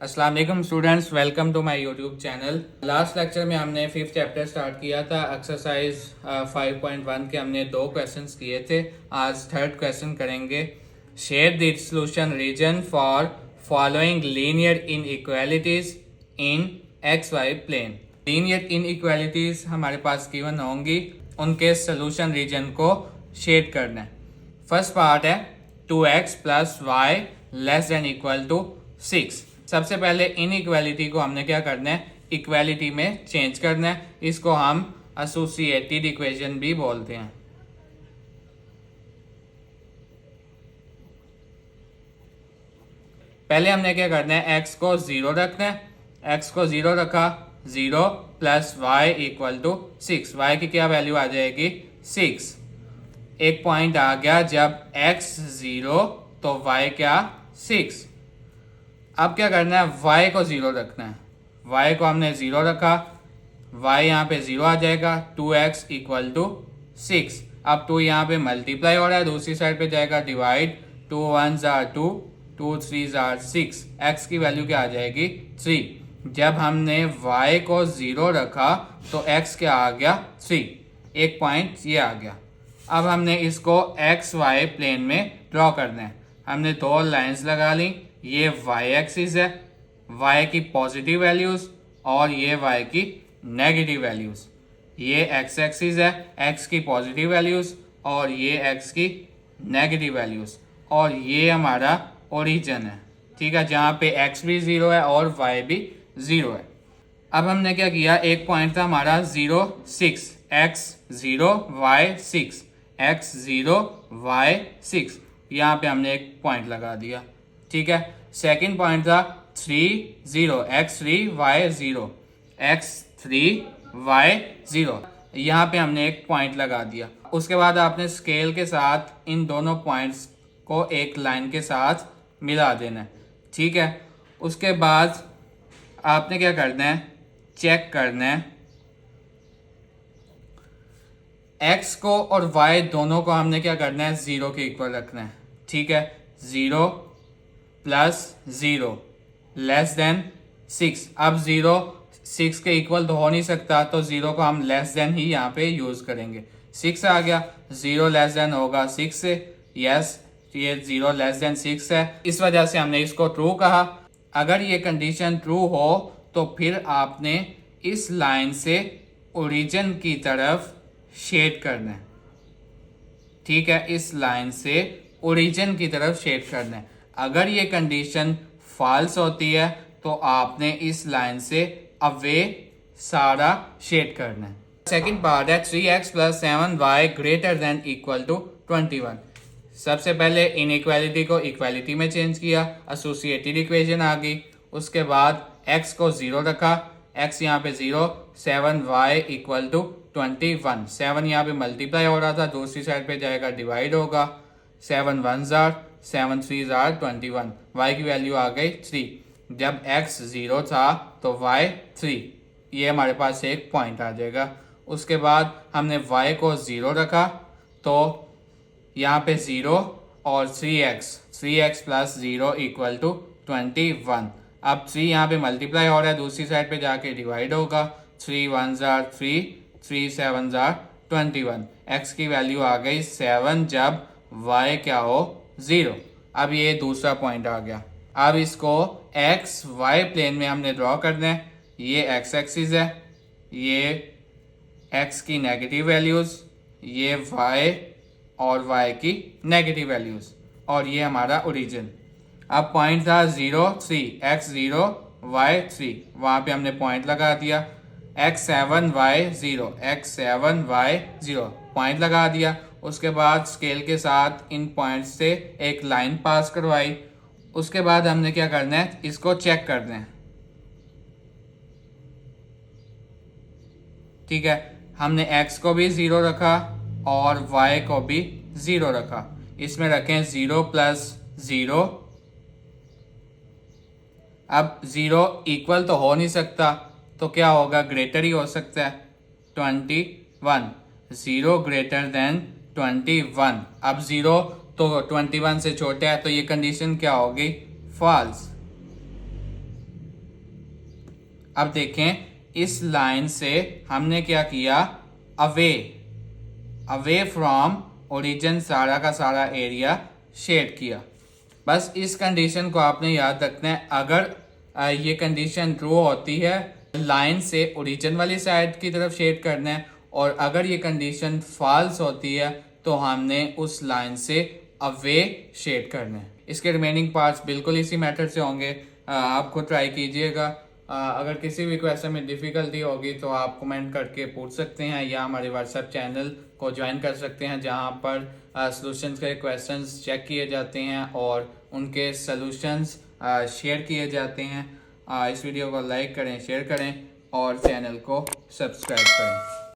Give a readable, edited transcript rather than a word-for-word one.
अस्सलाम वालेकुम students, welcome to my YouTube channel. Last lecture में हमने फिफ्थ चैप्टर स्टार्ट किया था। एक्सरसाइज 5.1 के हमने 2 क्वेश्चंस किए थे। आज थर्ड क्वेश्चन करेंगे। Share the solution region for following linear inequalities in X Y plane. Linear inequalities हमारे पास गिवन होंगी, उनके सोल्यूशन रीजन को शेड करना है। फर्स्ट पार्ट है 2x plus Y less than equal to 6। सबसे पहले इनइक्वालिटी को हमने क्या करना है, इक्वालिटी में चेंज करना है। इसको हम एसोसिएटेड इक्वेशन भी बोलते हैं। पहले हमने क्या करना है, x को 0 रखना है। x को 0 रखा, 0 plus Y equal to 6। Y की क्या वैल्यू आ जाएगी, 6। एक पॉइंट आ गया, जब x 0 तो y क्या, 6। अब क्या करना है, y को 0 रखना है। y को हमने 0 रखा, y यहाँ पे 0 आ जाएगा, 2x इक्वल टू 6। अब 2 यहाँ पे मल्टीप्लाई हो रहा है, दूसरी साइड पे जाएगा divide. 2 1s are 2, 2 3s are 6। x की वैल्यू क्या आ जाएगी, 3। जब हमने y को 0 रखा तो x क्या आ गया, 3। एक पॉइंट ये आ गया। अब हमने इसको एक्स वाई प्लेन में ड्रॉ करना है। हमने 2 लाइंस लगा ली। ये y एक्सिस है, y की पॉजिटिव वैल्यूज, और ये y की नेगेटिव वैल्यूज। ये x एक्सिस है, x की पॉजिटिव वैल्यूज, और ये x की नेगेटिव वैल्यूज। और ये हमारा ओरिजिन है, ठीक है, जहाँ पे x भी 0 है और y भी 0 है। अब हमने क्या किया, एक पॉइंट था हमारा 0 6, x 0 y 6, x 0 y 6। यहाँ पे हमने एक पॉइंट लगा दिया, ठीक है। सेकंड पॉइंट था 3 0, x 3 y 0, x 3 y 0। यहाँ पे हमने एक पॉइंट लगा दिया। उसके बाद आपने स्केल के साथ इन दोनों पॉइंट्स को एक लाइन के साथ मिला देना है, ठीक है। उसके बाद आपने क्या करना है, चेक करना है x को और y दोनों को हमने क्या करना है, 0 के इक्वल रखना है, ठीक है। 0 प्लस 0 लेस देन 6। अब 0 6 के इक्वल तो हो नहीं सकता, तो 0 को हम लेस देन ही यहाँ पे यूज करेंगे। 6 आ गया, 0 लेस देन होगा 6 से, यस, ये 0 लेस देन 6 है, इस वजह से हमने इसको ट्रू कहा। अगर ये कंडीशन ट्रू हो तो फिर आपने इस लाइन से ओरिजिन की तरफ शेड करना है, ठीक है। इस लाइन से ओरिजिन की तरफ शेड करना है। अगर ये कंडीशन फॉल्स होती है तो आपने इस लाइन से अवे सारा शेड करना है। सेकंड पार्ट है 3x plus 7y greater than equal to 21। सबसे पहले इनइक्वालिटी को इक्वालिटी में चेंज किया, एसोसिएटेड इक्वेशन आ गई। उसके बाद x को 0 रखा, x यहाँ पे 0, 7y इक्वल टू 21। 7 यहाँ पे मल्टीप्लाई हो रहा था, दूसरी साइड पे जाएगा डिवाइड होगा। 7 1s are 7 3s are 21। y की वैल्यू आ गई 3। जब x 0 था तो y 3। ये हमारे पास एक पॉइंट आ जाएगा। उसके बाद हमने y को 0 रखा, तो यहाँ पे 0 और 3x प्लस 0 इक्वल टू 21। अब 3 यहाँ पे मल्टीप्लाई हो रहा है, दूसरी साइड पे जाके डिवाइड होगा। 3 1s are 3, 3 7s are 21। x की वैल्यू आ गई 7 जब y क्या हो, 0। अब ये दूसरा पॉइंट आ गया। अब इसको एक्स वाई प्लेन में हमने ड्रॉ करना है। ये एक्स एक्सिस है, ये एक्स की नेगेटिव वैल्यूज़, ये वाई और वाई की नेगेटिव वैल्यूज़, और ये हमारा ओरिजिन। अब पॉइंट था 0 3, x 0 y 3, वहाँ पे हमने पॉइंट लगा दिया। x 7 y 0, x 7 y 0, point लगा दिया। उसके बाद स्केल के साथ इन पॉइंट से एक लाइन पास करवाई। उसके बाद हमने क्या करना है, इसको चेक करना है, ठीक है। हमने x को भी 0 रखा और y को भी 0 रखा। इसमें रखें 0 प्लस 0। अब 0 इक्वल तो हो नहीं सकता, तो क्या होगा, ग्रेटर ही हो सकता है, 21। 0 ग्रेटर देन 21। अब 0 तो 21 से छोटा है, तो ये कंडीशन क्या होगी, फॉल्स। अब देखें इस लाइन से हमने क्या किया, अवे फ्रॉम ओरिजिन सारा का सारा एरिया शेड किया। बस इस कंडीशन को आपने याद रखना है। अगर ये कंडीशन ट्रू होती है लाइन से ओरिजिन वाली साइड की तरफ शेड करना है, और अगर ये कंडीशन फॉल्स होती है तो हमने उस लाइन से अवे शेड करना है। इसके रिमेनिंग पार्ट्स बिल्कुल इसी मेथड से होंगे, आप खुद ट्राई कीजिएगा। अगर किसी भी क्वेश्चन में डिफ़िकल्टी होगी तो आप कमेंट करके पूछ सकते हैं, या हमारे व्हाट्सएप चैनल को ज्वाइन कर सकते हैं जहां पर सॉल्यूशंस के क्वेश्चंस चेक किए जाते हैं और उनके सॉल्यूशंस शेयर किए जाते हैं। इस वीडियो को लाइक करें, शेयर करें और चैनल को सब्सक्राइब करें।